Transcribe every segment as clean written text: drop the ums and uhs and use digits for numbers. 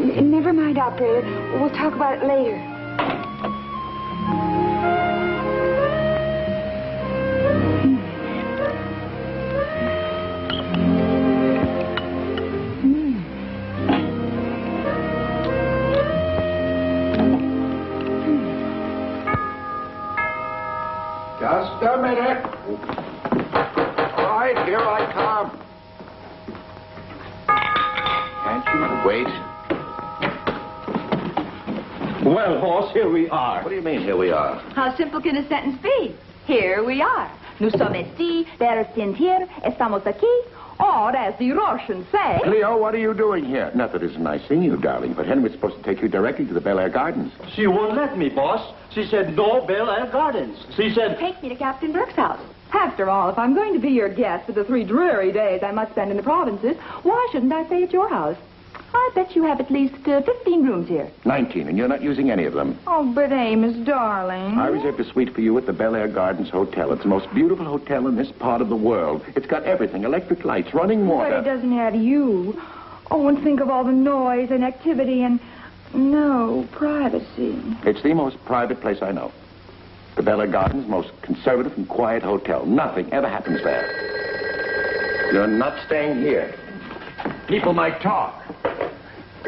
Never mind, operator. We'll talk about it later. Just a minute. All right, here I come. Can't you wait? Well, horse, here we are. What do you mean, here we are? How simple can a sentence be? Here we are. Nous sommes ici, vers sentir, estamos aquí, or as the Russians say... Cleo, what are you doing here? Not that it's nice seeing you, darling, but Henry's supposed to take you directly to the Bel Air Gardens. She won't let me, boss. She said no Bel Air Gardens. She said... Take me to Captain Burkes' house. After all, if I'm going to be your guest for the 3 dreary days I must spend in the provinces, why shouldn't I stay at your house? I bet you have at least 15 rooms here. 19, and you're not using any of them. Oh, but Amos, darling. I reserved a suite for you at the Bel Air Gardens Hotel. It's the most beautiful hotel in this part of the world. It's got everything, electric lights, running water. But it doesn't have you. Oh, and think of all the noise and activity and no privacy. It's the most private place I know. The Bel Air Gardens, most conservative and quiet hotel. Nothing ever happens there. You're not staying here. People might talk.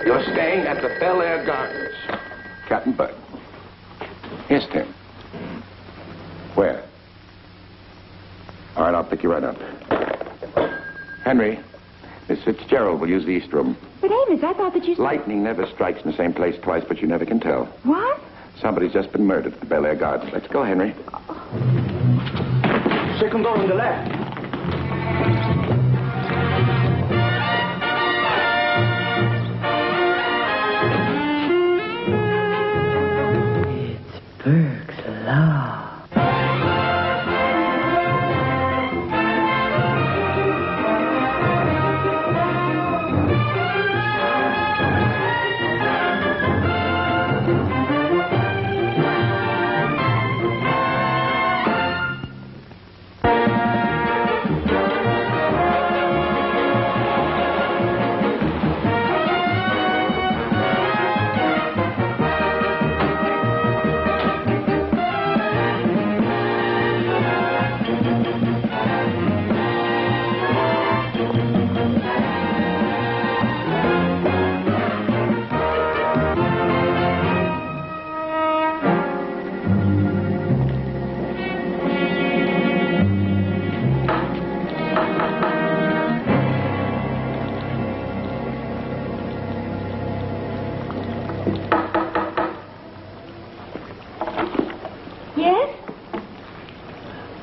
You're staying at the Bel Air Gardens. Captain Burke. Yes, Tim. Where? All right, I'll pick you right up. Henry, Miss Fitzgerald will use the East Room. But Amos, I thought that you... Lightning never strikes in the same place twice, but you never can tell. What? Somebody's just been murdered at the Bel Air Gardens. Let's go, Henry. Second door on the left. Burkes Law.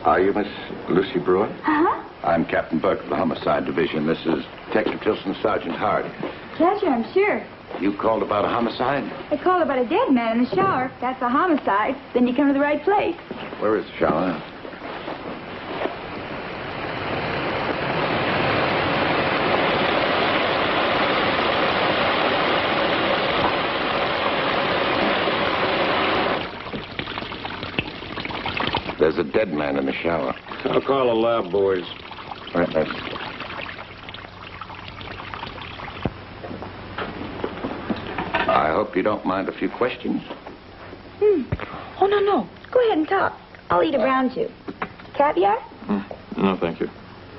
Are you Miss Lucy Brewer? Uh-huh. I'm Captain Burke of the Homicide Division. This is Detective Tilson, Sergeant Hardy. Pleasure, I'm sure. You called about a homicide? I called about a dead man in the shower. That's a homicide. Then you come to the right place. Where is the shower? There's a dead man in the shower. I'll call the lab boys. Right, let's... I hope you don't mind a few questions. Oh, no. Go ahead and talk. I'll eat around you. Caviar? No, thank you.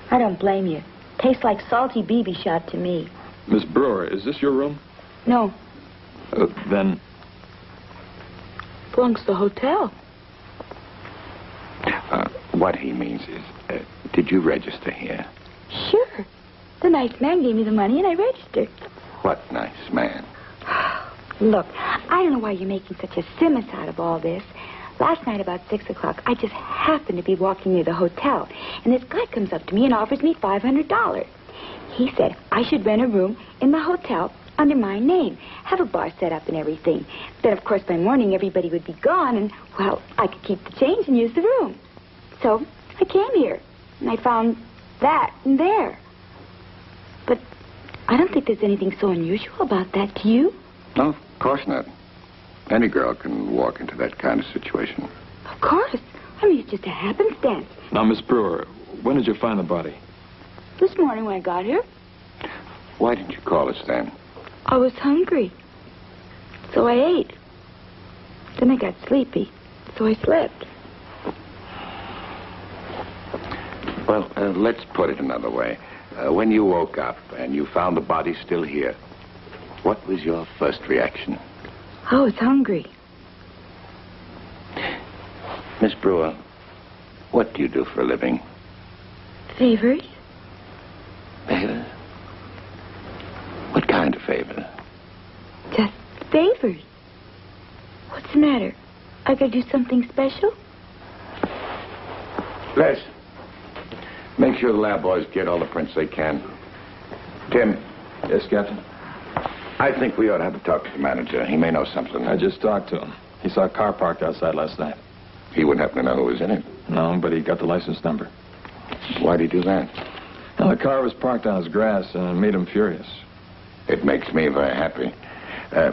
I don't blame you. Tastes like salty BB shot to me. Miss Brewer, is this your room? No. Then... Belongs to the hotel. What he means is, did you register here? Sure. The nice man gave me the money and I registered. What nice man? Look, I don't know why you're making such a simus out of all this. Last night about 6 o'clock, I just happened to be walking near the hotel, and this guy comes up to me and offers me $500. He said I should rent a room in the hotel under my name, have a bar set up and everything. Then, of course, by morning, everybody would be gone, and, well, I could keep the change and use the room. So I came here, and I found that in there. But I don't think there's anything so unusual about that, do you? No, of course not. Any girl can walk into that kind of situation. Of course. I mean, it's just a happenstance. Now, Miss Brewer, when did you find the body? This morning when I got here. Why didn't you call us then? I was hungry. So I ate. Then I got sleepy. So I slept. Well, let's put it another way. When you woke up and you found the body still here, what was your first reaction? I was hungry. Miss Brewer, what do you do for a living? Favors? Favors? What kind of favors? Just favors. What's the matter? I gotta do something special? Les, make sure the lab boys get all the prints they can. Tim. Yes, Captain? I think we ought to have a talk to the manager. He may know something. I just talked to him. He saw a car parked outside last night. He wouldn't happen to know who was in it. No, but he got the license number. Why'd he do that? Now, the car was parked on his grass, and it made him furious. It makes me very happy.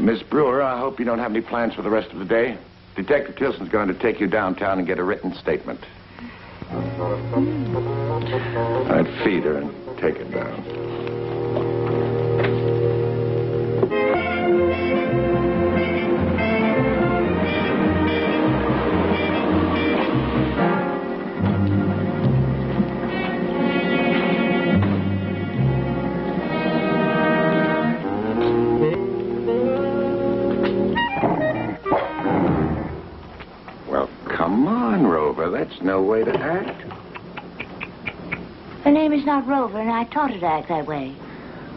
Miss Brewer, I hope you don't have any plans for the rest of the day. Detective Tilson's going to take you downtown and get a written statement. I'd feed her and take her down. That's no way to act. Her name is not Rover, and I taught her to act that way.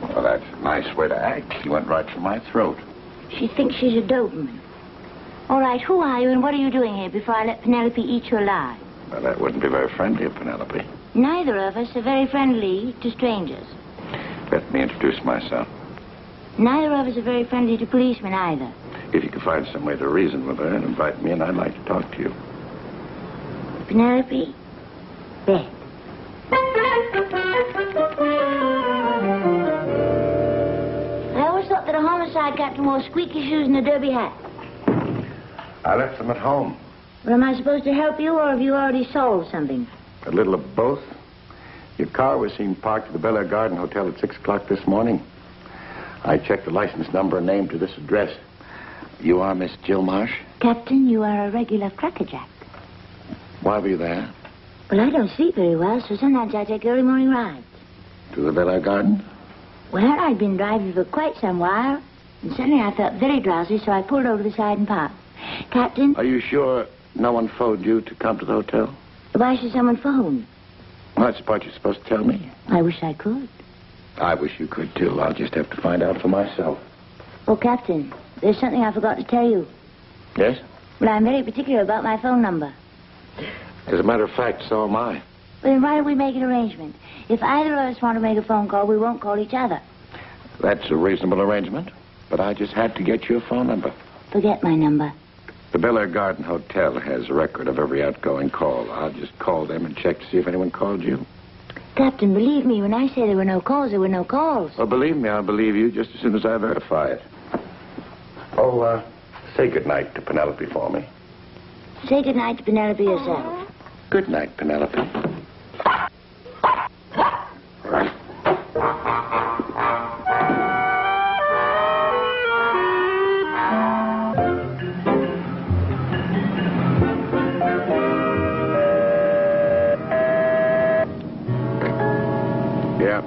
Well, that's a nice way to act. She went right for my throat. She thinks she's a Doberman. All right, who are you and what are you doing here before I let Penelope eat you alive? Well, that wouldn't be very friendly of Penelope. Neither of us are very friendly to strangers. Let me introduce myself. Neither of us are very friendly to policemen either. If you could find some way to reason with her and invite me in, I'd like to talk to you. Penelope, bed. I always thought that a homicide got to more squeaky shoes than a derby hat. I left them at home. Well, am I supposed to help you, or have you already solved something? A little of both. Your car was seen parked at the Bel Air Garden Hotel at 6 o'clock this morning. I checked the license number and name to this address. You are Miss Jill Marsh? Captain, you are a regular crackerjack. Why were you there? Well, I don't sleep very well, so sometimes I take early morning rides. To the Bel Air Garden? Well, I'd been driving for quite some while, and suddenly I felt very drowsy, so I pulled over to the side and parked. Captain? Are you sure no one phoned you to come to the hotel? Why should someone phone? Well, that's the part you're supposed to tell me. I wish I could. I wish you could, too. I'll just have to find out for myself. Oh, Captain, there's something I forgot to tell you. Yes? Well, I'm very particular about my phone number. As a matter of fact, so am I. Well, then why don't we make an arrangement? If either of us want to make a phone call, we won't call each other. That's a reasonable arrangement, but I just had to get your phone number. Forget my number. The Bel Air Garden Hotel has a record of every outgoing call. I'll just call them and check to see if anyone called you. Captain, believe me, when I say there were no calls, there were no calls. Well, believe me, I'll believe you just as soon as I verify it. Oh, say goodnight to Penelope for me. Say goodnight to Penelope yourself. Good night, Penelope. Yeah.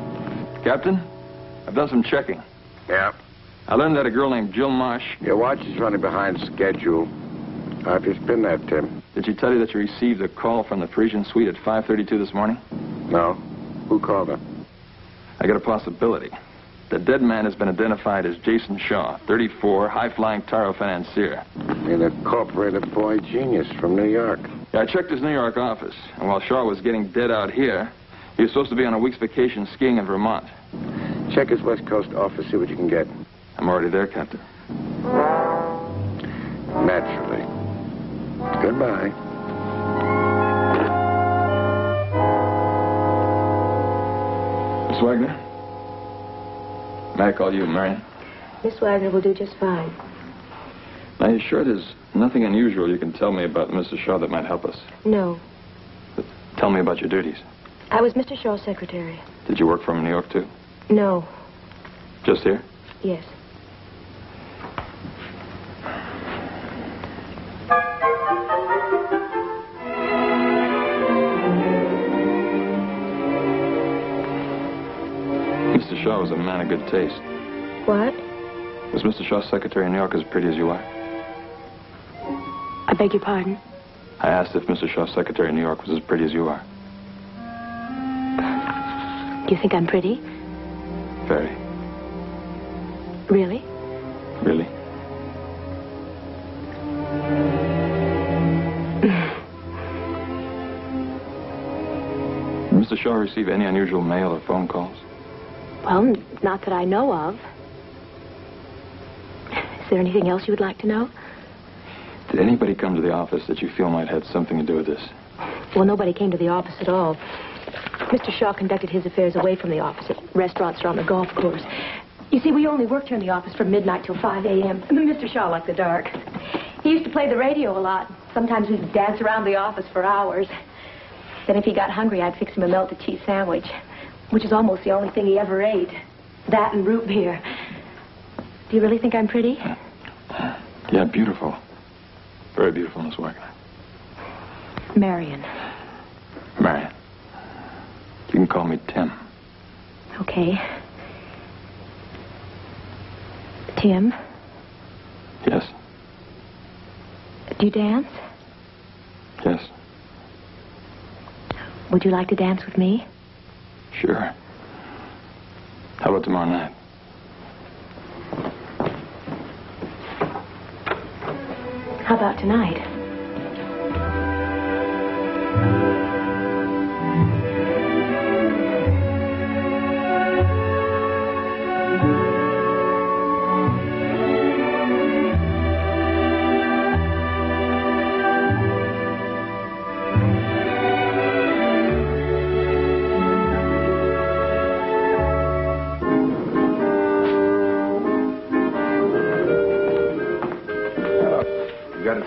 Captain, I've done some checking. Yeah. I learned that a girl named Jill Marsh... Your watch is running behind schedule. How'd you spin that, Tim? Did she tell you that you received a call from the Parisian suite at 5:32 this morning? No. Who called her? I got a possibility. The dead man has been identified as Jason Shaw, 34, high-flying Taro financier. An incorporated boy genius from New York. Yeah, I checked his New York office, and while Shaw was getting dead out here, he was supposed to be on a week's vacation skiing in Vermont. Check his West Coast office, see what you can get. I'm already there, Captain. Naturally. Goodbye. Miss Wagner? May I call you Marion? Miss Wagner will do just fine. Now, you sure there's nothing unusual you can tell me about Mr. Shaw that might help us? No. But tell me about your duties. I was Mr. Shaw's secretary. Did you work for him in New York, too? No. Just here? Yes. Shaw was a man of good taste. What? Was Mr. Shaw's secretary in New York as pretty as you are? I beg your pardon? I asked if Mr. Shaw's secretary in New York was as pretty as you are. Do you think I'm pretty? Very. Really? Really? Did Mr. Shaw receive any unusual mail or phone calls? Well, not that I know of. Is there anything else you would like to know? Did anybody come to the office that you feel might have something to do with this? Well, nobody came to the office at all. Mr. Shaw conducted his affairs away from the office at restaurants or on the golf course. You see, we only worked here in the office from midnight till 5 a.m. Mr. Shaw liked the dark. He used to play the radio a lot. Sometimes we'd dance around the office for hours. Then if he got hungry, I'd fix him a melted cheese sandwich, which is almost the only thing he ever ate. That and root beer. Do you really think I'm pretty? Yeah, beautiful. Very beautiful, Miss Wagner. Marion. Marion. You can call me Tim. Okay. Tim? Yes. Do you dance? Yes. Would you like to dance with me? Sure. How about tomorrow night? How about tonight?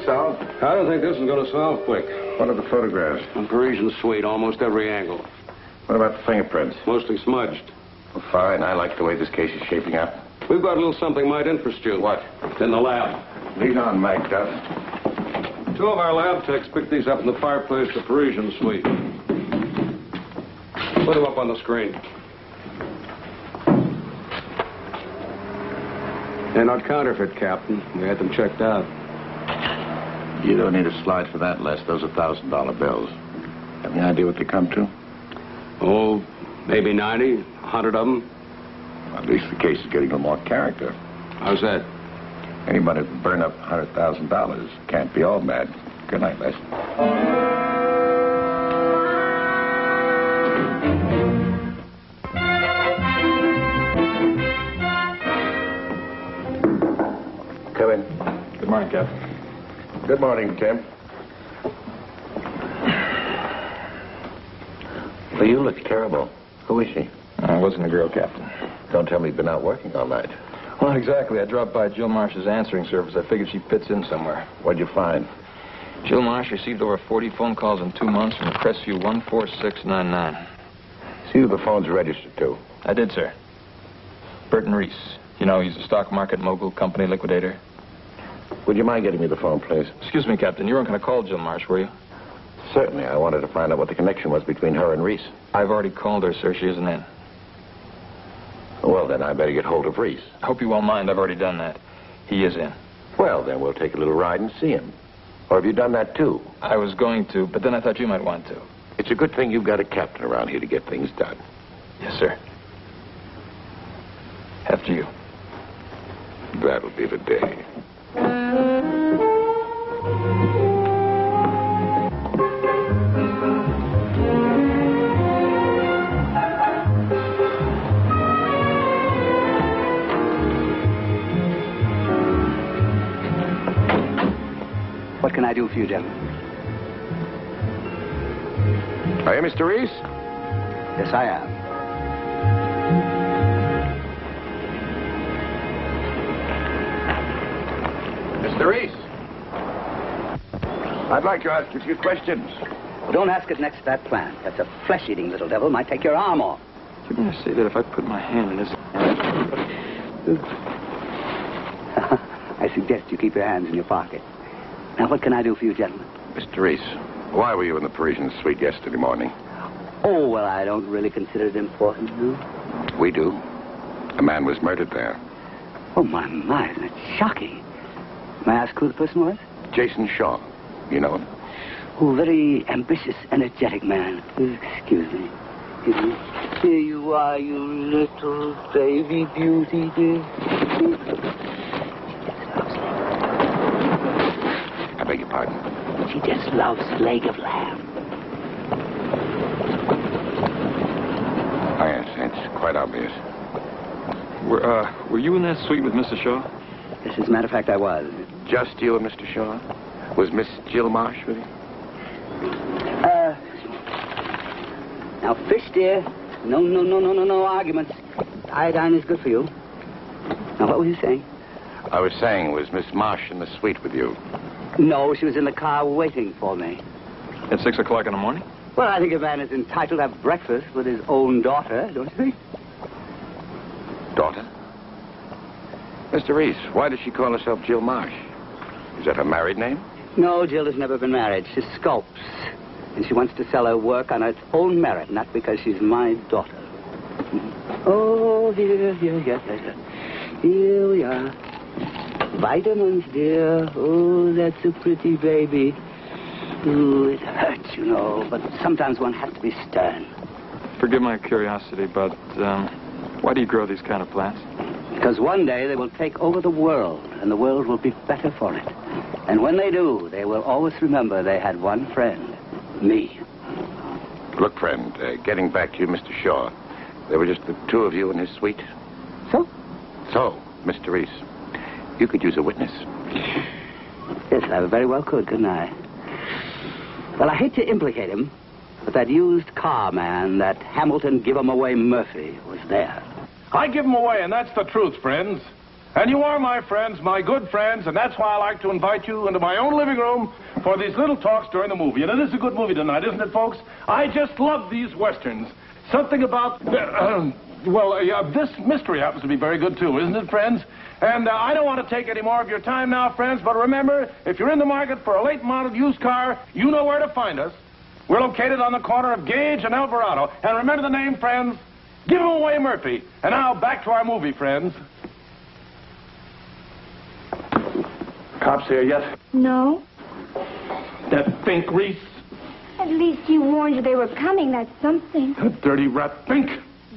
Solved? I don't think this is going to solve quick. What are the photographs? A Parisian suite, almost every angle. What about the fingerprints? Mostly smudged. Well, fine. I like the way this case is shaping up. We've got a little something might interest you. What? It's in the lab. Lead on, Mike Duff. 2 of our lab techs picked these up in the fireplace of the Parisian suite. Put them up on the screen. They're not counterfeit, Captain. We had them checked out. You don't need a slide for that, Les. Those are $1,000 bills. Have any idea what they come to? Oh, maybe 90, 100 of them. Well, at least the case is getting a little more character. How's that? Anybody who burn up $100,000 can't be all mad. Good night, Les. Come in. Good morning, Captain. Good morning, Tim. Well, you look terrible. Who is she? It wasn't a girl, Captain. Don't tell me you've been out working all night. Well, not exactly. I dropped by Jill Marsh's answering service. I figured she fits in somewhere. What'd you find? Jill Marsh received over 40 phone calls in 2 months from Crestview 14699. See who the phone's registered to. I did, sir. Burton Reese. You know, he's a stock market mogul, company liquidator. Would you mind getting me the phone, please? Excuse me, Captain. You weren't going to call Jill Marsh, were you? Certainly. I wanted to find out what the connection was between her and Reese. I've already called her, sir. She isn't in. Well, then I better get hold of Reese. I hope you won't mind. I've already done that. He is in. Well, then we'll take a little ride and see him. Or have you done that, too? I was going to, but then I thought you might want to. It's a good thing you've got a captain around here to get things done. Yes, sir. After you. That'll be the day. What can I do for you, gentlemen? Are you Mr. Reese? Yes, I am. Mr. Reese. I'd like to ask you a few questions. Well, don't ask it next to that plant. That's a flesh-eating little devil. Might take your arm off. Do you mean to say that if I put my hand in his... I suggest you keep your hands in your pocket. Now, what can I do for you, gentlemen? Mr. Reese, why were you in the Parisian suite yesterday morning? Oh, well, I don't really consider it important, no? We do. A man was murdered there. Oh, my, that's shocking. May I ask who the person was? Jason Shaw. You know him? Oh, very ambitious, energetic man. Excuse me. Here you are, you little baby beauty, dear. I beg your pardon? She just loves leg of lamb. Oh, yes, it's quite obvious. Were you in that suite with Mr. Shaw? Yes, as a matter of fact, I was. Just you and Mr. Shaw? Was Miss Jill Marsh with you? Now, fish, dear. No arguments. Iodine is good for you. Now, what were you saying? I was saying, was Miss Marsh in the suite with you? No, she was in the car waiting for me. At 6 o'clock in the morning? Well, I think a man is entitled to have breakfast with his own daughter, don't you think? Daughter? Mr. Reese, why does she call herself Jill Marsh? Is that her married name? No, Jill has never been married. She sculpts. And she wants to sell her work on its own merit, not because she's my daughter. Oh, here. Here we are. Vitamins, dear. Oh, that's a pretty baby. Ooh, it hurts, you know, but sometimes one has to be stern. Forgive my curiosity, but why do you grow these kind of plants? Because one day they will take over the world, and the world will be better for it. And when they do, they will always remember they had one friend. Me. Look, friend, getting back to you, Mr. Shaw, there were just the two of you in his suite. So, Mr. Reese, you could use a witness. yes, I very well could, couldn't I? Well, I hate to implicate him, but that used car man, that Hamilton give-him-away Murphy, was there. I give them away, and that's the truth, friends. And you are my friends, my good friends, and that's why I like to invite you into my own living room for these little talks during the movie. And it is a good movie tonight, isn't it, folks? I just love these westerns. Something about, this mystery happens to be very good, too, isn't it, friends? And I don't want to take any more of your time now, friends, but remember, if you're in the market for a late-model used car, you know where to find us. We're located on the corner of Gage and Alvarado. And remember the name, friends? Give him away, Murphy. And now, back to our movie, friends. Cops here yet? No. That Fink, Reese. At least he warned you they were coming. That's something. That dirty rat Fink.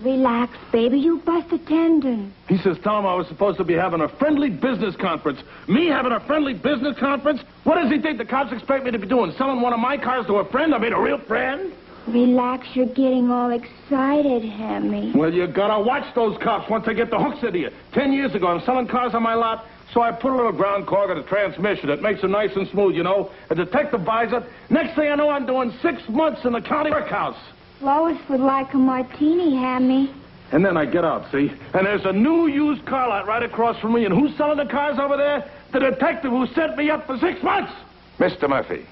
Relax, baby. You bust a tendon. He says, Tom, I was supposed to be having a friendly business conference. Me having a friendly business conference? What does he think the cops expect me to be doing? Selling one of my cars to a friend? I mean, a real friend? Relax. You're getting all excited, Hammy. Well, you gotta watch those cops once they get the hooks into you. 10 years ago, I'm selling cars on my lot, so I put a little ground cork in the transmission. It makes it nice and smooth, you know. A detective buys it. Next thing I know, I'm doing 6 months in the county workhouse. Lois would like a martini, Hammy. And then I get out, see? And there's a new used car lot right across from me. And who's selling the cars over there? The detective who sent me up for 6 months. Mr. Murphy.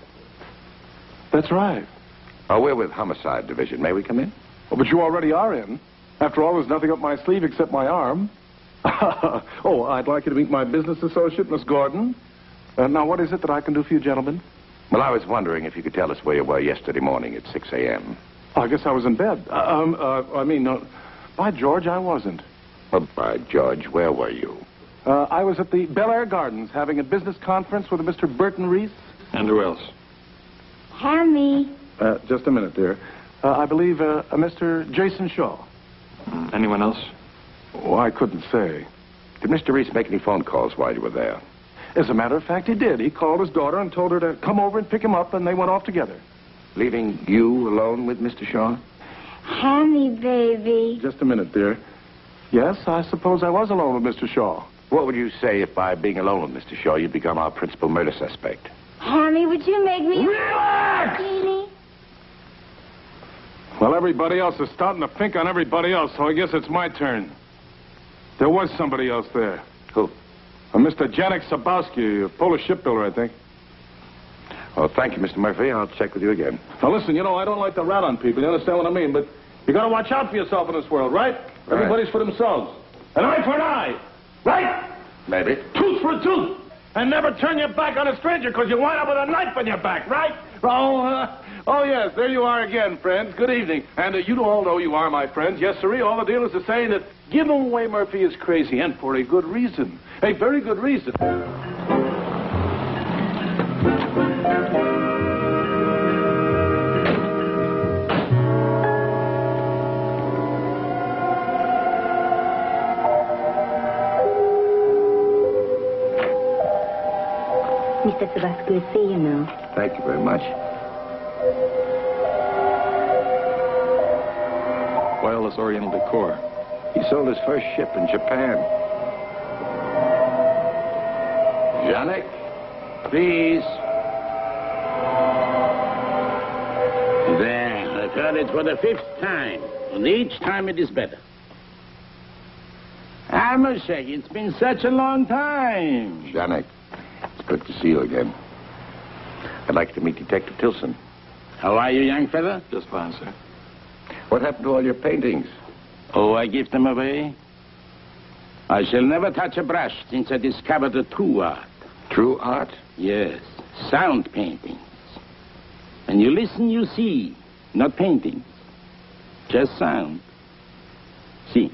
That's right. Oh, we're with Homicide Division. May we come in? Well, but you already are in. After all, there's nothing up my sleeve except my arm. Oh, I'd like you to meet my business associate, Miss Gordon. Now, what is it that I can do for you, gentlemen? Well, I was wondering if you could tell us where you were yesterday morning at 6 a.m. I guess I was in bed. By George, I wasn't. Well, by George, where were you? I was at the Bel Air Gardens having a business conference with Mr. Burton Reese. And who else? Hammy. Just a minute, dear. I believe Mr. Jason Shaw. Anyone else? Oh, I couldn't say. Did Mr. Reese make any phone calls while you were there? As a matter of fact, he did. He called his daughter and told her to come over and pick him up, and they went off together. Leaving you alone with Mr. Shaw? Hammy, baby. Just a minute, dear. Yes, I suppose I was alone with Mr. Shaw. What would you say if by being alone with Mr. Shaw you become our principal murder suspect? Hammy, would you make me... Relax! Martini? Well, everybody else is starting to think on everybody else, so I guess it's my turn. There was somebody else there. Who? Mr. Janek Sabowski, a Polish shipbuilder, I think. Oh, thank you, Mr. Murphy. I'll check with you again. Now, listen, you know, I don't like to rat on people. You understand what I mean? But you got to watch out for yourself in this world, right? Everybody's for themselves. An eye for an eye. Right? Maybe. Tooth for a tooth. And never turn your back on a stranger because you wind up with a knife in your back, right? Oh, yes, there you are again, friends. Good evening. And you all know you are my friends. Yes, sirree. All the dealers are saying that Give him away, Murphy is crazy, and for a good reason. A very good reason. Mr. Tabasco, see you now. Thank you very much. Wireless Oriental Decor. He sold his first ship in Japan. Janek, please. There, I've heard it for the 5th time, and each time it is better. I must say, it's been such a long time. Janek, it's good to see you again. I'd like to meet Detective Tilson. How are you, young fella? Just fine, sir. What happened to all your paintings? Oh, I give them away. I shall never touch a brush since I discovered the true art. True art? Yes, sound paintings. When you listen, you see. Not paintings. Just sound. See.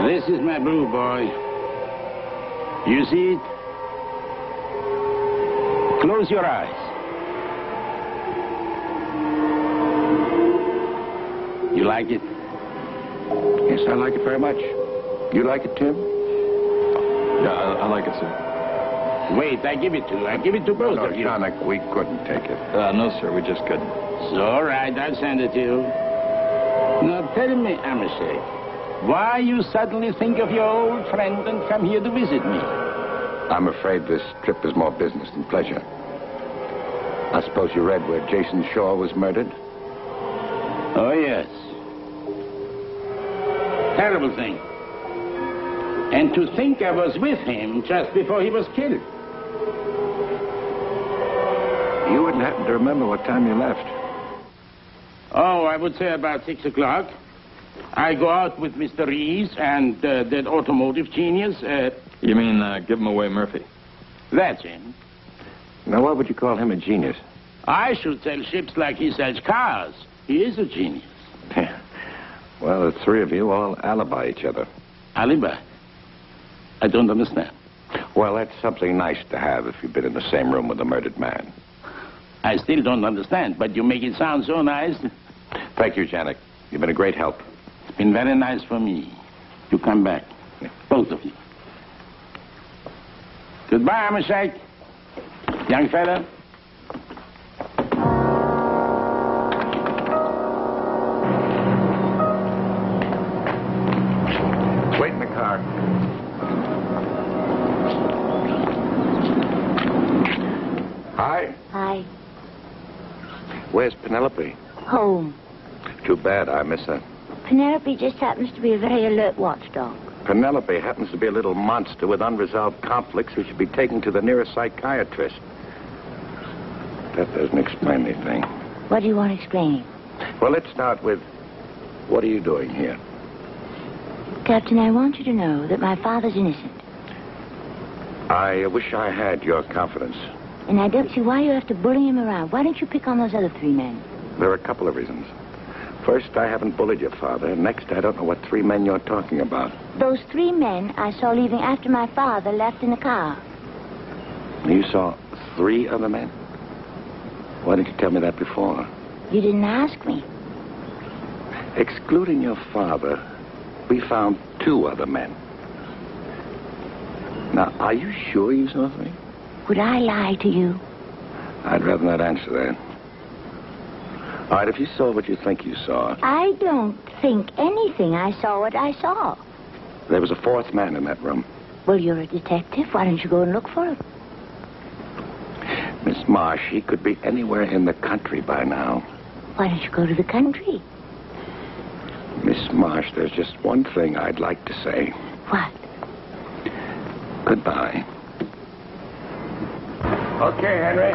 This is my blue, boy. You see it? Close your eyes. You like it? Yes, I like it very much. You like it, Tim? Yeah, I like it, sir. Wait, I give it to you. I give it to both No, of you. Janek, we couldn't take it. No, sir, we just couldn't. It's all right, I'll send it to you. Now tell me, Amosek, why you suddenly think of your old friend and come here to visit me? I'm afraid this trip is more business than pleasure. I suppose you read where Jason Shaw was murdered? Oh, yes. Terrible thing. And to think I was with him just before he was killed. You wouldn't happen to remember what time you left? Oh, I would say about 6 o'clock. I go out with Mr. Rees and that automotive genius. You mean give him away, Murphy? That's him. Now, what would you call him a genius? I should sell ships like he sells cars. He is a genius. Well, the three of you all alibi each other. Alibi? I don't understand. Well, that's something nice to have if you've been in the same room with a murdered man. I still don't understand, but you make it sound so nice. Thank you, Janek. You've been a great help. It's been very nice for me. You come back. Both of you. Goodbye, Amosek. Young fella. Wait in the car. Hi. Hi. Where's Penelope? Home. Too bad. I miss her. Penelope just happens to be a very alert watchdog. Penelope happens to be a little monster with unresolved conflicts who should be taken to the nearest psychiatrist. That doesn't explain anything. What do you want explaining? Well, let's start with, what are you doing here? Captain, I want you to know that my father's innocent. I wish I had your confidence. And I don't see why you have to bully him around. Why don't you pick on those other 3 men? There are a couple of reasons. First, I haven't bullied your father. Next, I don't know what 3 men you're talking about. Those 3 men I saw leaving after my father left in the car. You saw 3 other men? Why didn't you tell me that before? You didn't ask me. Excluding your father, we found 2 other men. Now, are you sure you saw 3? Would I lie to you? I'd rather not answer that. All right, if you saw what you think you saw. I don't think anything. I saw what I saw. There was a 4th man in that room. Well, you're a detective. Why don't you go and look for him? Miss Marsh, he could be anywhere in the country by now. Why don't you go to the country? Miss Marsh, there's just one thing I'd like to say. What? Goodbye. Okay, Henry.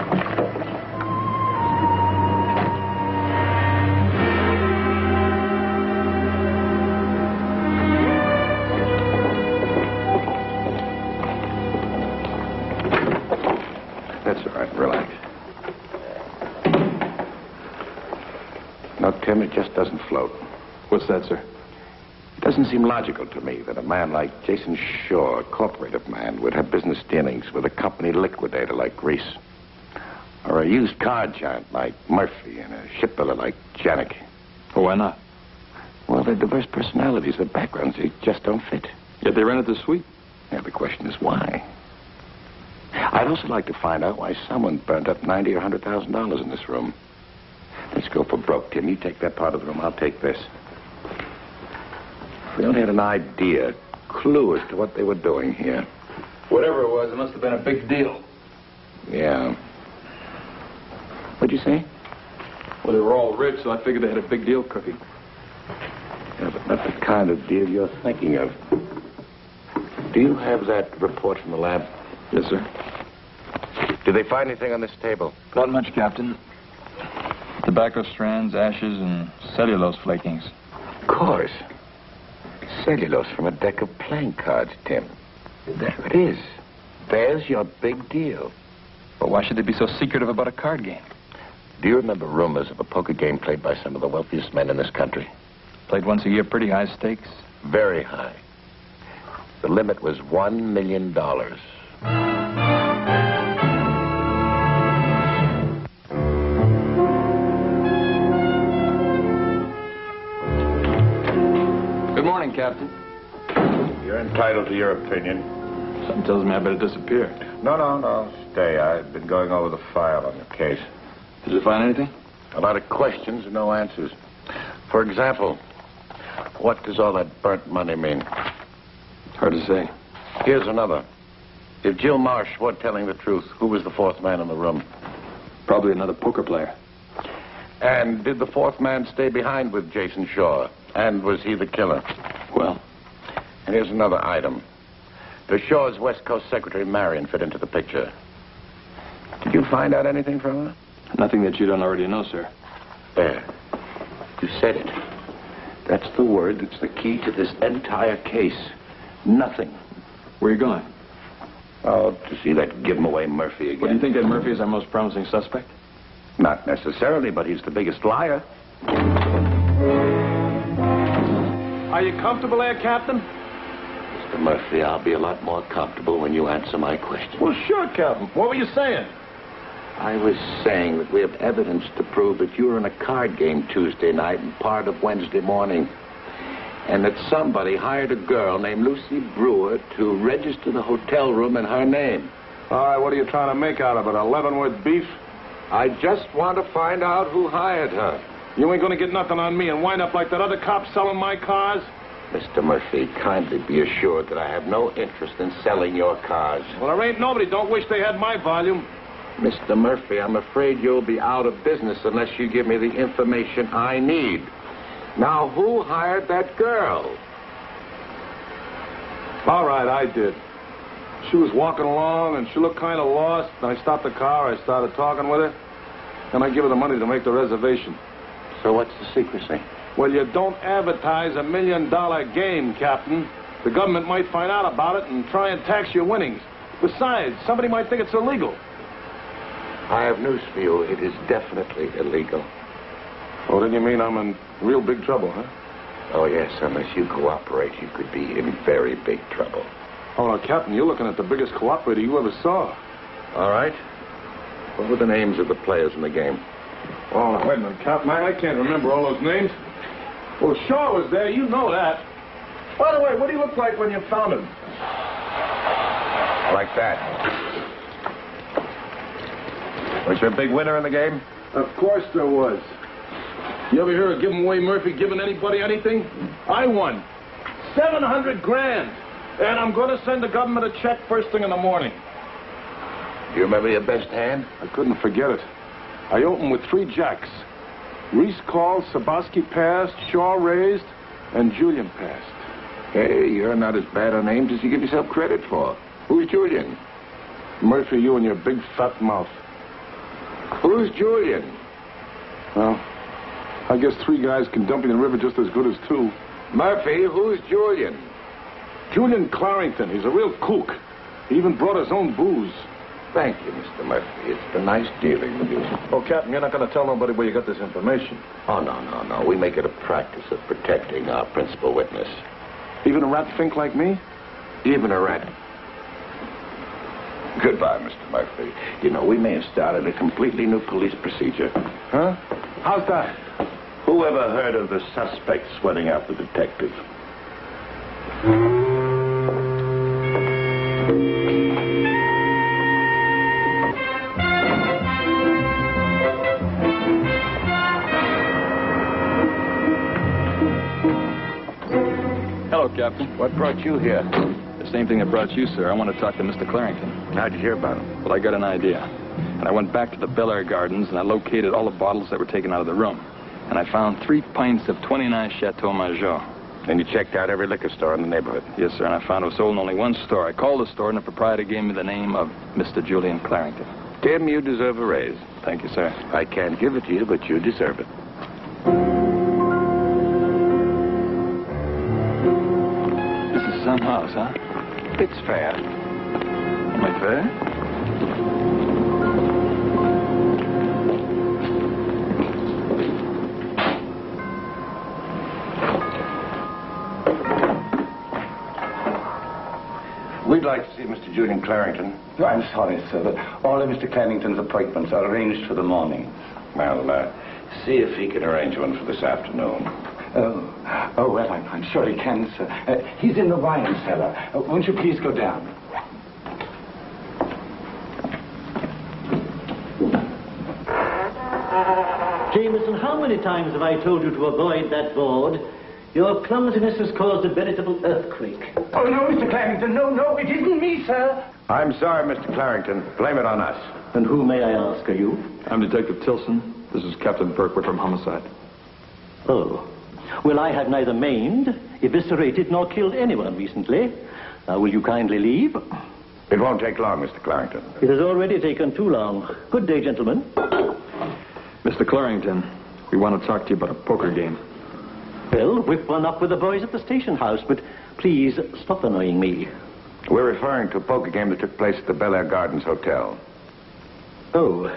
That's all right. Relax. doesn't float. What's that, sir? It doesn't seem logical to me that a man like Jason Shaw, a corporative man, would have business dealings with a company liquidator like Reese. Or a used car giant like Murphy and a shipbuilder like Janik. Well, why not? Well, they're diverse personalities. Their backgrounds, they just don't fit. Yet they rented the suite. Yeah, the question is why? I'd also like to find out why someone burned up $90,000 or $100,000 in this room. Let's go for broke, Tim. You take that part of the room, I'll take this. If we only had an idea, clue as to what they were doing here. Whatever it was, it must have been a big deal. Yeah. What'd you say? Well, they were all rich, so I figured they had a big deal cooking. Yeah, but not the kind of deal you're thinking of. Do you have that report from the lab? Yes, sir. Did they find anything on this table? Not much, Captain. Tobacco strands, ashes, and cellulose flakings. Of course. Cellulose from a deck of playing cards, Tim. There it is. There's your big deal. But why should they be so secretive about a card game? Do you remember rumors of a poker game played by some of the wealthiest men in this country? Played once a year, pretty high stakes. Very high. The limit was $1 million. Good morning, Captain. You're entitled to your opinion. Something tells me I better disappear. No. Stay. I've been going over the file on your case. Did you find anything? A lot of questions and no answers. For example, what does all that burnt money mean? Hard to say. Here's another. If Jill Marsh were telling the truth, who was the fourth man in the room? Probably another poker player. And did the fourth man stay behind with Jason Shaw? And was he the killer? Well? And here's another item. Does Shaw's West Coast secretary, Marion, fit into the picture? Did you find out anything from her? Nothing that you don't already know, sir. There. You said it. That's the word that's the key to this entire case. Nothing. Where are you going? Oh, to see that give-him-away Murphy again. What, do you think that Murphy is our most promising suspect? Not necessarily, but he's the biggest liar. Are you comfortable there, Captain? Mr. Murphy, I'll be a lot more comfortable when you answer my question. Well, sure, Captain. What were you saying? I was saying that we have evidence to prove that you were in a card game Tuesday night and part of Wednesday morning. And that somebody hired a girl named Lucy Brewer to register the hotel room in her name. All right, what are you trying to make out of it? A Leavenworth beef? I just want to find out who hired her. You ain't gonna get nothing on me and wind up like that other cop selling my cars? Mr. Murphy, kindly be assured that I have no interest in selling your cars. Well, there ain't nobody don't wish they had my volume. Mr. Murphy, I'm afraid you'll be out of business unless you give me the information I need. Now, who hired that girl? All right, I did. She was walking along, and she looked kind of lost. I stopped the car. I started talking with her. Then I give her the money to make the reservation. So what's the secrecy? Well, you don't advertise $1 million game, Captain. The government might find out about it and try and tax your winnings. Besides, somebody might think it's illegal. I have news for you. It is definitely illegal. Oh, then you mean I'm in real big trouble, huh? Oh, yes. Unless you cooperate, you could be in very big trouble. Oh, now, Captain, you're looking at the biggest cooperator you ever saw. All right. What were the names of the players in the game? Oh, wait a minute, Captain. I can't remember all those names. Well, Shaw was there. You know that. By the way, what do you look like when you found him? Like that. Was there a big winner in the game? Of course there was. You ever hear of giving away Murphy giving anybody anything? I won. $700,000. And I'm going to send the government a check first thing in the morning. Do you remember your best hand? I couldn't forget it. I opened with 3 jacks. Reese called, Sabaski passed, Shaw raised, and Julian passed. Hey, you're not as bad a name as you give yourself credit for. Who's Julian? Murphy, you and your big fat mouth. Who's Julian? Well, I guess 3 guys can dump you in the river just as good as 2. Murphy, who's Julian? Julian Clarrington. He's a real kook. He even brought his own booze. Thank you, Mr. Murphy. It's been nice dealing with you. Oh, Captain, you're not going to tell nobody where you got this information. Oh, no. We make it a practice of protecting our principal witness. Even a rat fink like me? Even a rat. Goodbye, Mr. Murphy. You know, we may have started a completely new police procedure. Huh? How's that? Whoever heard of the suspect sweating out the detective? Hello, Captain. What brought you here? The same thing that brought you, sir. I want to talk to Mr. Clarrington. How'd you hear about him? Well, I got an idea. And I went back to the Bel Air Gardens, and I located all the bottles that were taken out of the room. And I found 3 pints of 29 Chateau Major. And you checked out every liquor store in the neighborhood? Yes, sir, and I found it was sold in only one store. I called the store, and the proprietor gave me the name of Mr. Julian Clarrington. Tim, you deserve a raise. Thank you, sir. I can't give it to you, but you deserve it. This is some house, huh? It's fair. Am I fair? We'd like to see Mr. Julian Clarrington. Oh, I'm sorry, sir, but all of Mr. Clarrington's appointments are arranged for the morning. Well, see if he can arrange one for this afternoon. Oh, well, I'm sure he can, sir. He's in the wine cellar. Won't you please go down? Jameson, how many times have I told you to avoid that board? Your clumsiness has caused a veritable earthquake. Oh, no, Mr. Clarrington, no, it isn't me, sir. I'm sorry, Mr. Clarrington. Blame it on us. And who, may I ask, are you? I'm Detective Tilson. This is Captain Burke. We're from Homicide. Oh. Well, I have neither maimed, eviscerated, nor killed anyone recently. Now, will you kindly leave? It won't take long, Mr. Clarrington. It has already taken too long. Good day, gentlemen. Mr. Clarrington, we want to talk to you about a poker game. Well, whip one up with the boys at the station house, but please stop annoying me. We're referring to a poker game that took place at the Bel Air Gardens Hotel. Oh,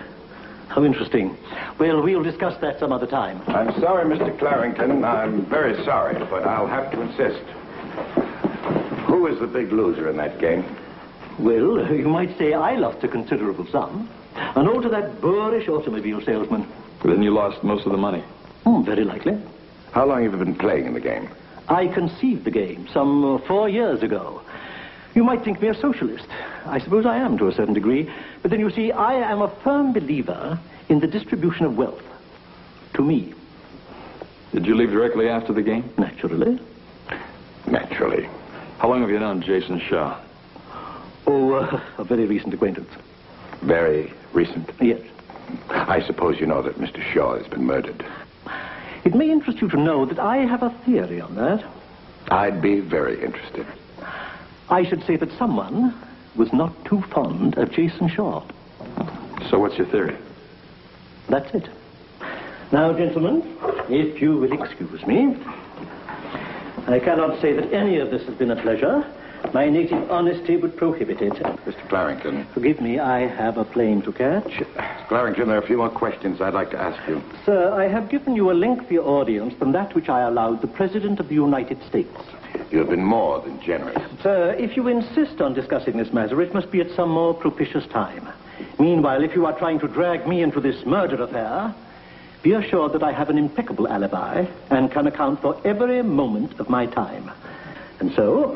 how interesting. Well, we'll discuss that some other time. I'm sorry, Mr. Clarrington. I'm very sorry, but I'll have to insist. Who is the big loser in that game? Well, you might say I lost a considerable sum. And all to that boorish automobile salesman. Then you lost most of the money. Very likely. How long have you been playing in the game? I conceived the game some 4 years ago. You might think me a socialist. I suppose I am to a certain degree. But then you see, I am a firm believer in the distribution of wealth. To me. Did you leave directly after the game? Naturally. Naturally. How long have you known Jason Shaw? Oh, a very recent acquaintance. Very recent? Yes. I suppose you know that Mr. Shaw has been murdered. It may interest you to know that I have a theory on that. I'd be very interested. I should say that someone was not too fond of Jason Shaw. So what's your theory? That's it. Now, gentlemen, if you will excuse me, I cannot say that any of this has been a pleasure. My native honesty would prohibit it. Mr. Clarrington. Forgive me, I have a plane to catch. Mr. Clarrington, there are a few more questions I'd like to ask you. Sir, I have given you a lengthier audience than that which I allowed the President of the United States. You have been more than generous. Sir, if you insist on discussing this matter, it must be at some more propitious time. Meanwhile, if you are trying to drag me into this murder affair, be assured that I have an impeccable alibi and can account for every moment of my time. And so,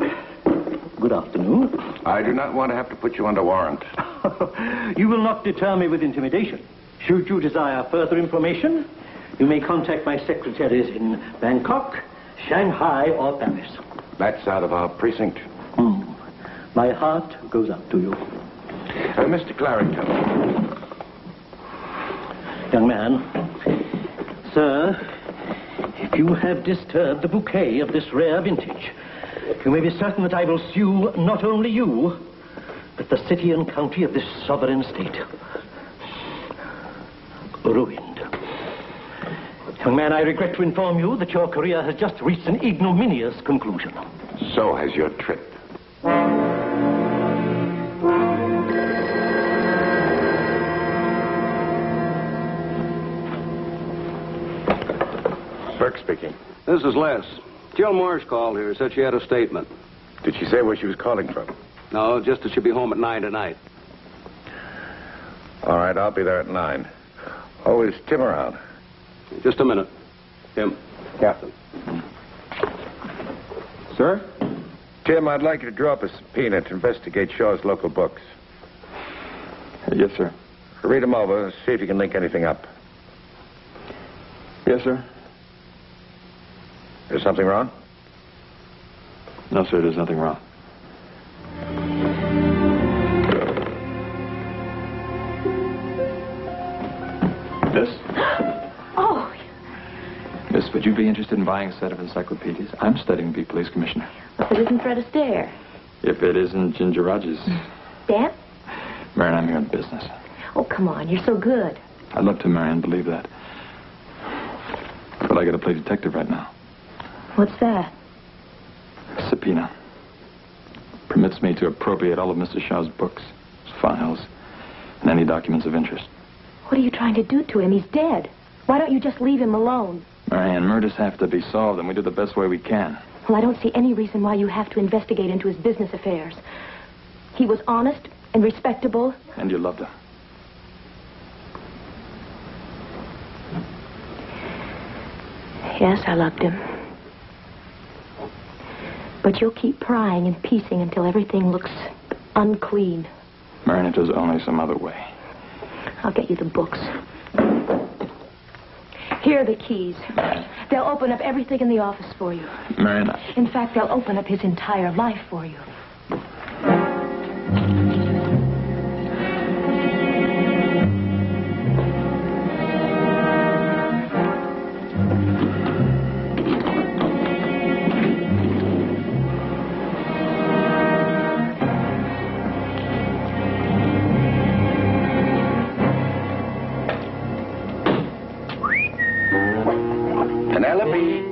good afternoon. I do not want to have to put you under warrant. You will not deter me with intimidation. Should you desire further information, you may contact my secretaries in Bangkok, Shanghai, or Paris. That's out of our precinct. My heart goes out to you. Mr. Clarrington. Young man, sir, if you have disturbed the bouquet of this rare vintage, you may be certain that I will sue not only you, but the city and county of this sovereign state. Ruined. Young man, I regret to inform you that your career has just reached an ignominious conclusion. So has your trip. Burke speaking. This is Les. Jill Morse called here, said she had a statement. Did she say where she was calling from? No, just that she'll be home at 9 tonight. All right, I'll be there at 9. Oh, is Tim around? Just a minute. Tim. Captain. Sir? Tim, I'd like you to draw up a subpoena to investigate Shaw's local books. Yes, sir. Read them over, see if you can link anything up. Yes, sir. Is something wrong? No, sir, there's nothing wrong. This? Oh. Miss, would you be interested in buying a set of encyclopedias? I'm studying to be police commissioner. If it isn't Fred Astaire. If it isn't Ginger Rogers. Dan? Marion, I'm here in business. Oh, come on. You're so good. I'd love to, Marion, believe that. But I gotta play detective right now. What's that? Subpoena. Permits me to appropriate all of Mr. Shaw's books, his files, and any documents of interest. What are you trying to do to him? He's dead. Why don't you just leave him alone? Marianne, murders have to be solved, and we do the best way we can. Well, I don't see any reason why you have to investigate into his business affairs. He was honest and respectable. And you loved him. Yes, I loved him. But you'll keep prying and piecing until everything looks unclean. Marianne, if there's only some other way. I'll get you the books. Here are the keys. They'll open up everything in the office for you. Marianne, In fact, they'll open up his entire life for you. Penelope.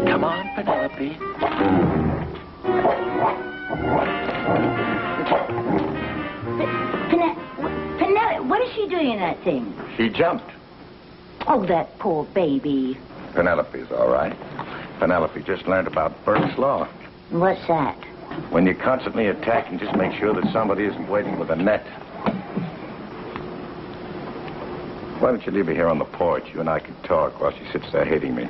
Come on, Penelope. Penelope, what is she doing in that thing? She jumped. Oh, that poor baby. Penelope's all right. Penelope just learned about Burke's Law. What's that? When you're constantly attacking, just make sure that somebody isn't waiting with a net. Why don't you leave her here on the porch? You and I can talk while she sits there hating me.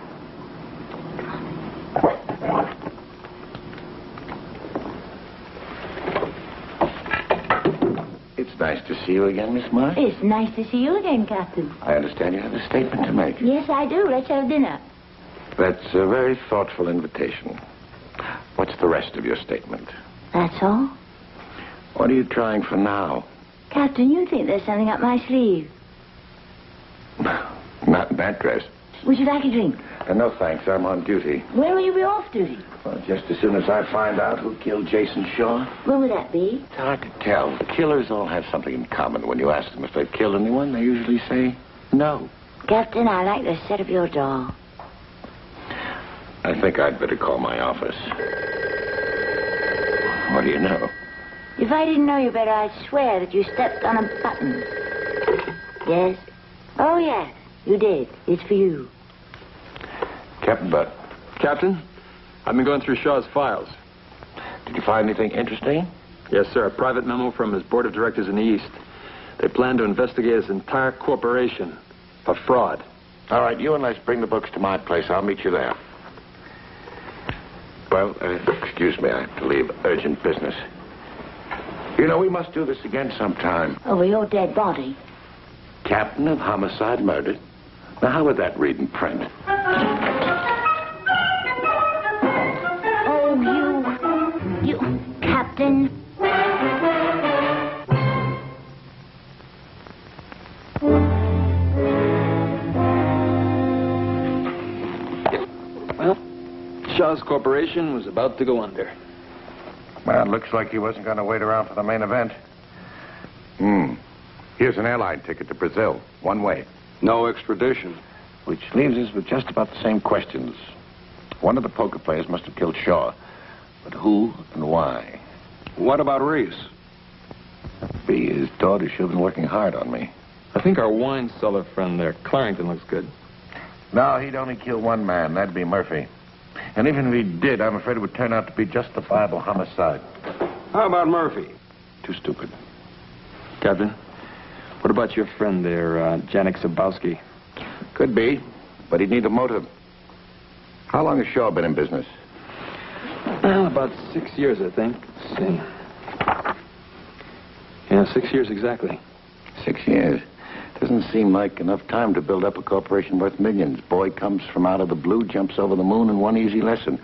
It's nice to see you again, Miss Marsh. It's nice to see you again, Captain. I understand you have a statement to make. Yes, I do. Let's have dinner. That's a very thoughtful invitation. What's the rest of your statement? That's all? What are you trying for now? Captain, you think there's something up my sleeve? Not in that dress. Would you like a drink? No, thanks. I'm on duty. When will you be off duty? Well, just as soon as I find out who killed Jason Shaw. When will that be? It's hard to tell. Killers all have something in common. When you ask them if they've killed anyone, they usually say no. Captain, I like the set of your doll. I think I'd better call my office. What do you know? If I didn't know you better, I'd swear that you stepped on a button. Yes? Oh, yes, you did. It's for you. Captain Butt. Captain, I've been going through Shaw's files. Did you find anything interesting? Yes, sir. A private memo from his board of directors in the East. They plan to investigate his entire corporation for fraud. All right, you and Les bring the books to my place. I'll meet you there. Well, excuse me. I have to leave. Urgent business. You know, we must do this again sometime. Over your dead body. Captain of homicide murdered. Now, how would that read in print? Oh, you, Captain. Well, Shaw's corporation was about to go under. Well, it looks like he wasn't going to wait around for the main event. Here's an airline ticket to Brazil. One way. No extradition. Which leaves us with just about the same questions. One of the poker players must have killed Shaw. But who and why? What about Reese? His daughter should have been working hard on me. I think our wine cellar friend there, Clarrington, looks good. No, he'd only kill one man. That'd be Murphy. And even if he did, I'm afraid it would turn out to be justifiable homicide. How about Murphy? Too stupid. Captain, what about your friend there, Janek Sabowski? Could be, but he'd need a motive. How long has Shaw been in business? Well, about 6 years, I think. Let's see. Yeah, 6 years exactly. 6 years. Doesn't seem like enough time to build up a corporation worth millions. Boy comes from out of the blue, jumps over the moon in one easy lesson.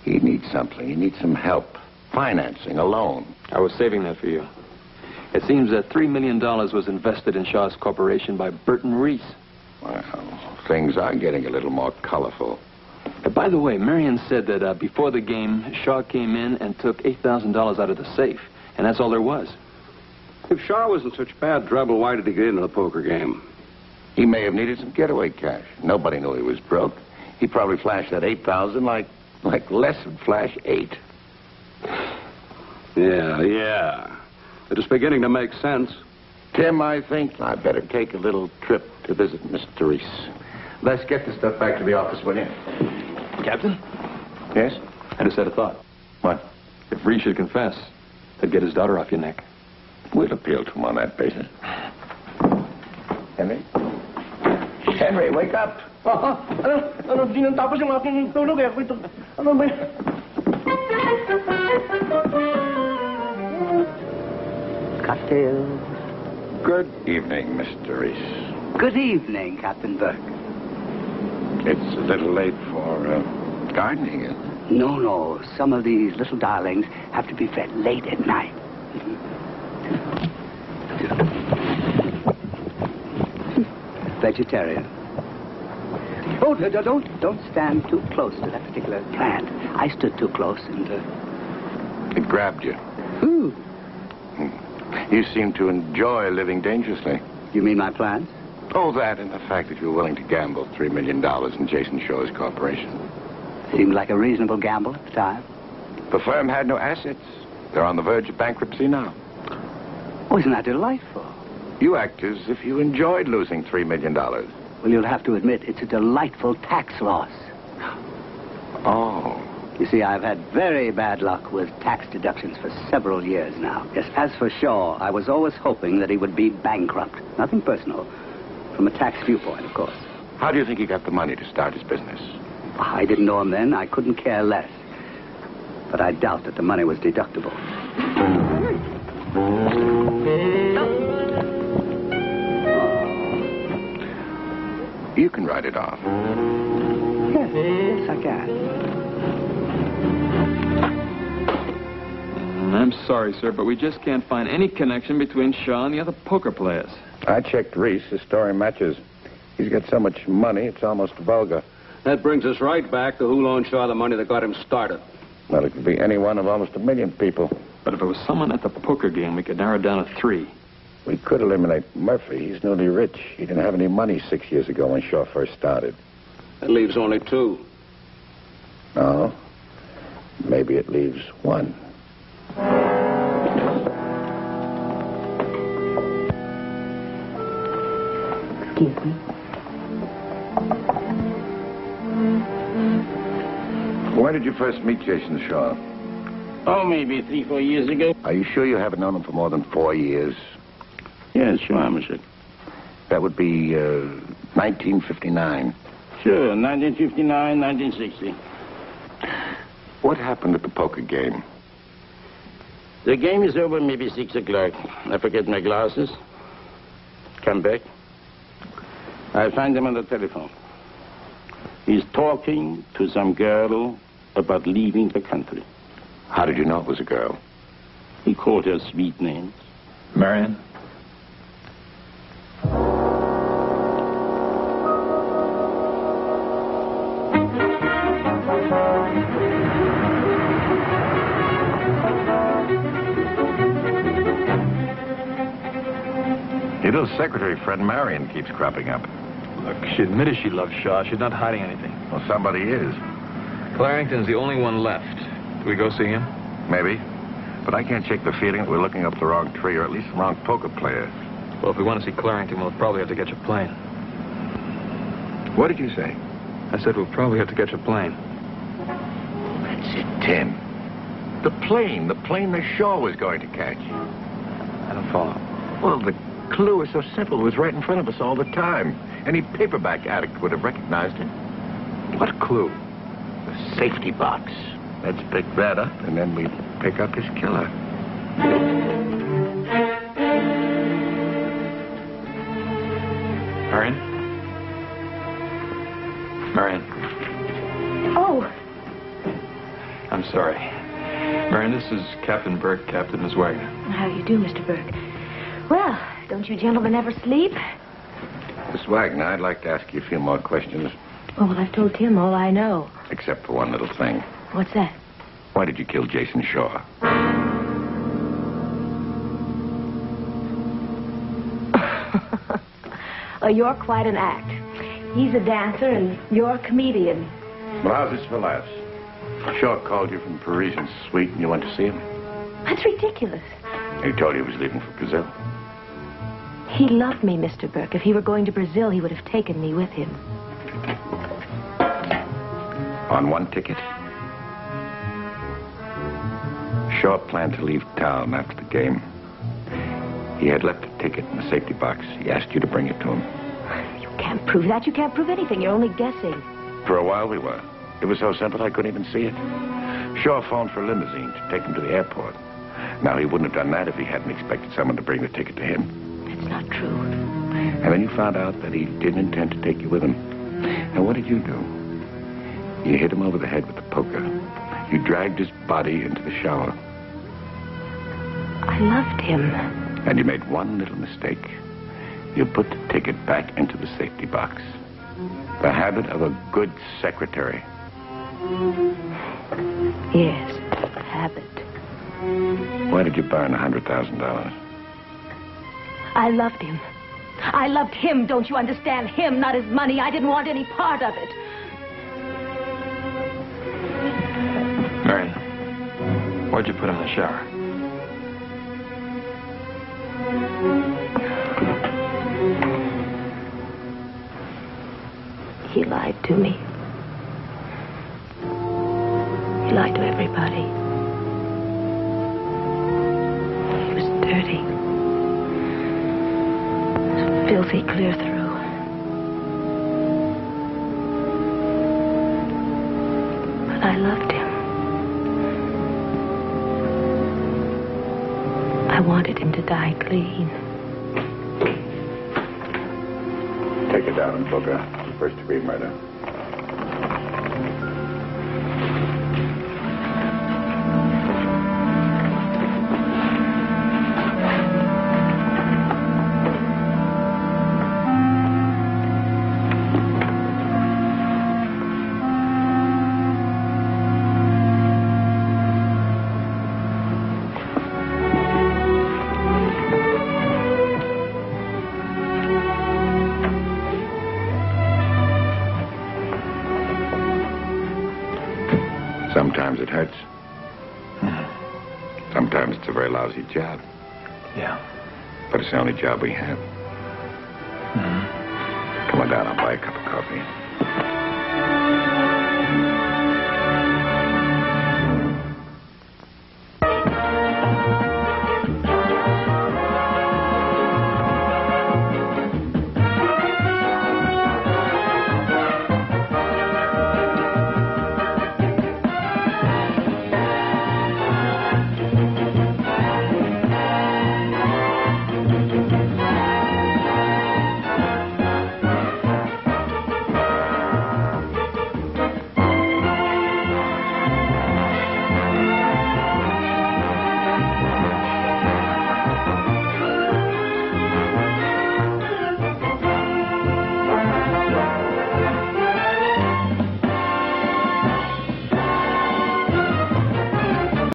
He needs something. He needs some help. Financing, a loan. I was saving that for you. It seems that $3 million was invested in Shaw's corporation by Burton Reese. Well, things are getting a little more colorful. By the way, Marion said that before the game, Shaw came in and took $8,000 out of the safe. And that's all there was. If Shaw was in such bad trouble, why did he get into the poker game? He may have needed some getaway cash. Nobody knew he was broke. He probably flashed that $8,000 like less would flash 8. Yeah. It is beginning to make sense. Tim, I think I'd better take a little trip to visit Mr. Reese. Let's get the stuff back to the office, will you? Captain? Yes? I just had a thought. What? If Reese should confess, that'd get his daughter off your neck. We'll appeal to him on that basis. Henry? Henry, wake up! Tapos yung aking tulog eh. Ano ba? Cocktails. Good evening, Mr. Reese. Good evening, Captain Burke. It's a little late for gardening, isn't it? No. Some of these little darlings have to be fed late at night. Vegetarian. Oh, don't stand too close to that particular plant. I stood too close and... It grabbed you. Ooh. You seem to enjoy living dangerously. You mean my plans? Oh, that and the fact that you're willing to gamble $3 million in Jason Shaw's corporation. Seemed like a reasonable gamble at the time. The firm had no assets. They're on the verge of bankruptcy now. Oh, isn't that delightful? You act as if you enjoyed losing $3 million. Well, you'll have to admit, it's a delightful tax loss. Oh. You see, I've had very bad luck with tax deductions for several years now. Yes, as for Shaw, I was always hoping that he would be bankrupt. Nothing personal. From a tax viewpoint, of course. How do you think he got the money to start his business? I didn't know him then. I couldn't care less. But I doubt that the money was deductible. You can write it off. Yes, I can. I'm sorry, sir, but we just can't find any connection between Shaw and the other poker players. I checked Reese. His story matches. He's got so much money, it's almost vulgar. That brings us right back to who loaned Shaw the money that got him started. Well, it could be any one of almost 1 million people. But if it was someone at the poker game, we could narrow it down to 3. We could eliminate Murphy. He's newly rich. He didn't have any money 6 years ago when Shaw first started. That leaves only 2. No. Maybe it leaves 1. Excuse me. When did you first meet Jason Shaw? Oh, maybe 3-4 years ago. Are you sure you haven't known him for more than 4 years? Yes, sure, monsieur. That would be 1959. Sure, 1959, 1960. What happened at the poker game? The game is over maybe 6 o'clock. I forget my glasses. Come back. I find him on the telephone. He's talking to some girl about leaving the country. How did you know it was a girl? He called her sweet names. Marion? Your little secretary friend Marion keeps cropping up. Look, she admitted she loved Shaw. She's not hiding anything. Well, somebody is. Clarington's the only one left. Do we go see him? Maybe. But I can't shake the feeling that we're looking up the wrong tree, or at least the wrong poker player. Well, if we want to see Clarington, we'll probably have to catch a plane. What did you say? I said we'll probably have to catch a plane. That's it, Tim. The plane the Shaw was going to catch. I don't follow. Well, the clue is so simple. It was right in front of us all the time. Any paperback addict would have recognized it. What clue? The safety box. Let's pick that up, and then we pick up his killer. Marion? Marion. Oh. I'm sorry. Marion, this is Captain Burke, Captain Miss Wagner. How do you do, Mr. Burke? Well, don't you gentlemen ever sleep? Miss Wagner, I'd like to ask you a few more questions. Oh, well, I've told Tim all I know. Except for one little thing. What's that? Why did you kill Jason Shaw? Oh, you're quite an act. He's a dancer and you're a comedian. Well, how's this for laughs? Shaw called you from the Parisian suite and you went to see him? That's ridiculous. He told you he was leaving for Brazil. He loved me, Mr. Burke. If he were going to Brazil, he would have taken me with him. On one ticket? Shaw planned to leave town after the game. He had left a ticket in the safety box. He asked you to bring it to him. You can't prove that. You can't prove anything. You're only guessing. For a while we were. It was so simple I couldn't even see it. Shaw phoned for a limousine to take him to the airport. Now, he wouldn't have done that if he hadn't expected someone to bring the ticket to him. That's not true. And then you found out that he didn't intend to take you with him. And what did you do? You hit him over the head with the poker. You dragged his body into the shower. I loved him. And you made one little mistake. You put the ticket back into the safety box. The habit of a good secretary. Yes, habit. Why did you burn $100,000? I loved him. I loved him, don't you understand? Him, not his money. I didn't want any part of it. Marion, why'd you put him in the shower? He lied to me. He lied to everybody. He was dirty. Filthy clear through. But I loved him. I wanted him to die clean. Take it down and book her. First-degree murder. Sometimes it hurts. Sometimes it's a very lousy job. Yeah. But it's the only job we have. Come on down, I'll buy a cup of coffee.